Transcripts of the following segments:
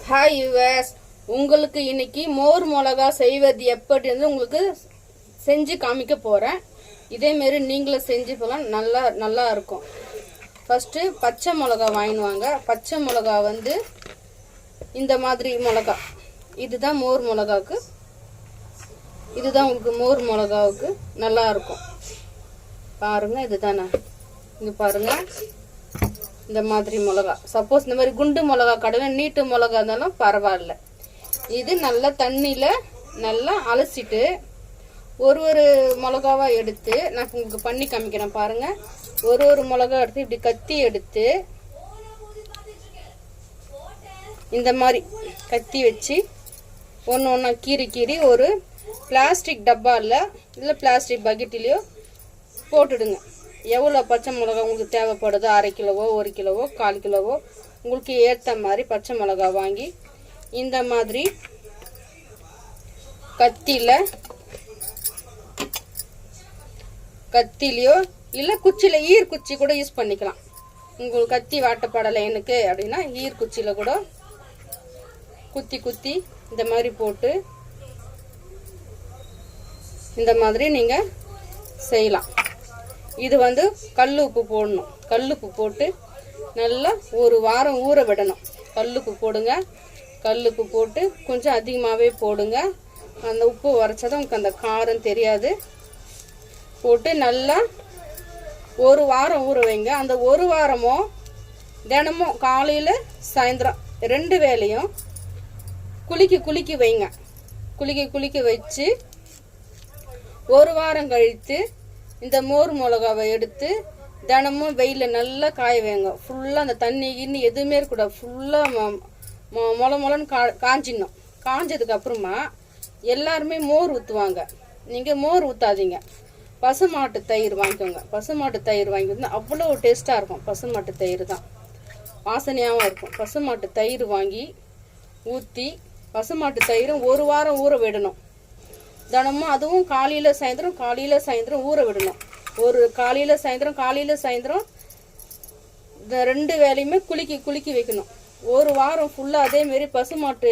Hi yours, உங்களுக்கு இன்னைக்கு மோர் மிளகா செய்வது எப்படின்னு உங்களுக்கு செஞ்சு காமிக்க போகிறேன். இதேமாரி நீங்களும் செஞ்சு போகலாம். நல்லா இருக்கும். ஃபஸ்ட்டு பச்சை மிளகா வாங்கிடுவாங்க. பச்சை மிளகா வந்து இந்த மாதிரி மிளகா, இதுதான் மோர் மிளகாவுக்கு. இதுதான் உங்களுக்கு மோர் மிளகாவுக்கு நல்லா இருக்கும். பாருங்க, இதுதானே. இங்கே பாருங்க, இந்த மாதிரி மிளகா. சப்போஸ் இந்த மாதிரி குண்டு மிளகா கடலை நீட்டு மிளகா இருந்தாலும் பரவாயில்ல. இது நல்லா தண்ணியில் நல்லா அலசிட்டு ஒரு மிளகாவாக எடுத்து நான் உங்களுக்கு பண்ணி காமிக்கிறேன். பாருங்கள், ஒரு மிளகா எடுத்து இப்படி கத்தி எடுத்து இந்த மாதிரி கத்தி வச்சு ஒன்று ஒன்றா கீறி ஒரு பிளாஸ்டிக் டப்பாவில் இல்லை பிளாஸ்டிக் பக்கெட்டிலையோ போட்டுடுங்க. எவ்வளோ பச்சை மிளகா உங்களுக்கு தேவைப்படுதோ, 1/2 கிலோவோ 1 கிலோவோ 1/4 கிலோவோ உங்களுக்கு ஏற்ற மாதிரி பச்சை மிளகா வாங்கி இந்த மாதிரி கத்திலையோ இல்லை குச்சியில் ஈர்க்குச்சி கூட யூஸ் பண்ணிக்கலாம். உங்களுக்கு கத்தி வாட்டப்படலை எனக்கு அப்படின்னா ஈர்க்குச்சியில் கூட குத்தி இந்த மாதிரி போட்டு இந்த மாதிரி நீங்கள் செய்யலாம். இது வந்து கல் உப்பு போடணும். கல் உப்பு போட்டு நல்லா ஒரு வாரம் ஊற விடணும். கல்லுப்பு போடுங்க. கல்லுப்பு போட்டு கொஞ்சம் அதிகமாகவே போடுங்க. அந்த உப்பு வரைச்சதும் உங்களுக்கு அந்த காரம் தெரியாது. போட்டு நல்லா ஒரு வாரம் ஊற வைங்க. அந்த ஒரு வாரமும் தினமும் காலையில் சாயந்தரம் 2 வேளையும் குலுக்கி வைங்க. குலுக்கி வச்சு ஒரு வாரம் கழித்து இந்த மோர் மிளகாவை எடுத்து தினமும் வெயிலில் நல்லா காய வைங்க. ஃபுல்லாக அந்த தண்ணி கிண்ணி எதுவுமே இருக்கக்கூடாது. ஃபுல்லாக மொளன்னு காஞ்சிடணும். காஞ்சதுக்கு அப்புறமா எல்லாருமே மோர் ஊற்றுவாங்க. நீங்கள் மோர் ஊற்றாதீங்க. பசுமாட்டு தயிர் வாங்கிக்கோங்க. பசுமாட்டு தயிர் வாங்கிட்டு அவ்வளோ டேஸ்ட்டாக இருக்கும். பசுமாட்டு தயிர் தான் வாசனையாகவும் இருக்கும். பசுமாட்டு தயிர் வாங்கி ஊற்றி பசுமாட்டு தயிரும் ஒரு வாரம் ஊற விடணும். தினமும் அதுவும் காலையில் சாயந்தரம் ஊற விடணும். ஒரு காலையில் சாயந்தரம் இந்த 2 வேளையுமே குலுக்கி வைக்கணும். ஒரு வாரம் ஃபுல்லாக அதேமாரி பசுமாட்டு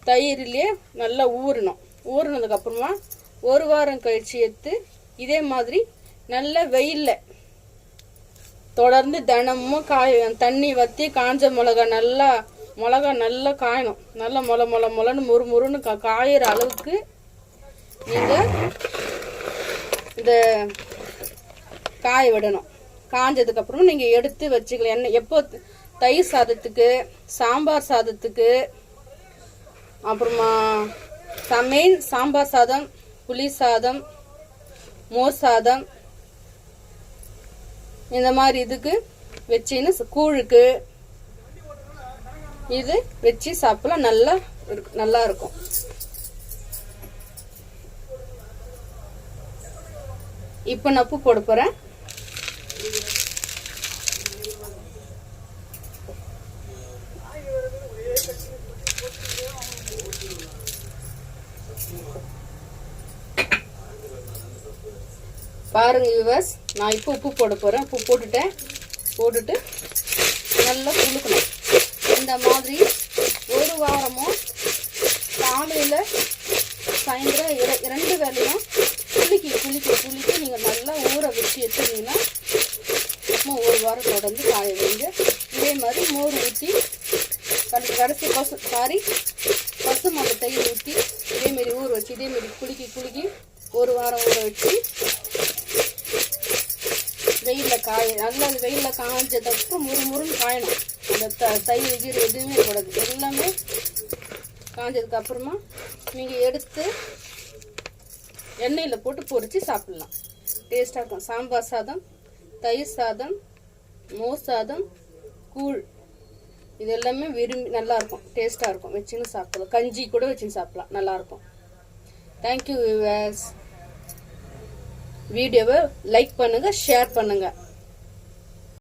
தயிர்லேயே நல்லா ஊறணும். ஊறினதுக்கப்புறமா ஒரு வாரம் கழிச்சு எடுத்து இதே மாதிரி நல்ல வெயிலில் தொடர்ந்து தினமும் தண்ணி வற்றி காஞ்ச மிளகா நல்லா காயணும். நல்லா மொளன்னு முறுன்னு காயிற அளவுக்கு நீங்கள் இந்த காய விடணும். காஞ்சதுக்கப்புறம் நீங்கள் எடுத்து வச்சுக்கலாம். எண்ணெய் எப்போ தயிர் சாதத்துக்கு, சாம்பார் சாதத்துக்கு, அப்புறமா மெயின் சாம்பார் சாதம், புளி சாதம், மோர் சாதம், இந்த மாதிரி இதுக்கு வச்சின்னு கூழுக்கு இது வச்சு சாப்பிடலாம். நல்லா இருக்கும். இப்போ நான் உப்பு போட போறேன். பாருங்க வியூவர்ஸ், நான் இப்போ உப்பு போட போறேன். உப்பு போட்டுட்டு நல்லா குலுக்கணும். இந்த மாதிரி ஒரு வாரமும் காலையில் சாயந்தரம் 2 வேளையும் குலுக்கி நீங்கள் நல்லா ஊற வச்சு எடுத்துட்டீங்கன்னா ஒரு வாரம் தொடர்ந்து காய வைங்க. இதே மாதிரி மோர் ஊற்றி கடைசி பசுமாட்டு தயிர் ஊற்றி இதேமாரி ஊற வச்சு இதேமாரி குலுக்கி ஒரு வாரம் ஊற வச்சு வெயிலில் நல்லா வெயிலில் காஞ்சதுக்கப்புறம் முறுன்னு காயணும். அந்த தயிர் எதுவுமே கூடாது. எல்லாமே காஞ்சதுக்கு அப்புறமா நீங்கள் எடுத்து எண்ணெயில் போட்டு பொரிச்சு சாப்பிடலாம். டேஸ்டாக இருக்கும். சாம்பார் சாதம், தயிர் சாதம், மோர் சாதம், கூழ், இது எல்லாமே விரும்பி நல்லாயிருக்கும். டேஸ்ட்டாக இருக்கும். வச்சுன்னு சாப்பிடலாம். கஞ்சி கூட வச்சுன்னு சாப்பிடலாம். நல்லாயிருக்கும். Thank you viewers. வீடியோவை லைக் பண்ணுங்கள், ஷேர் பண்ணுங்கள்.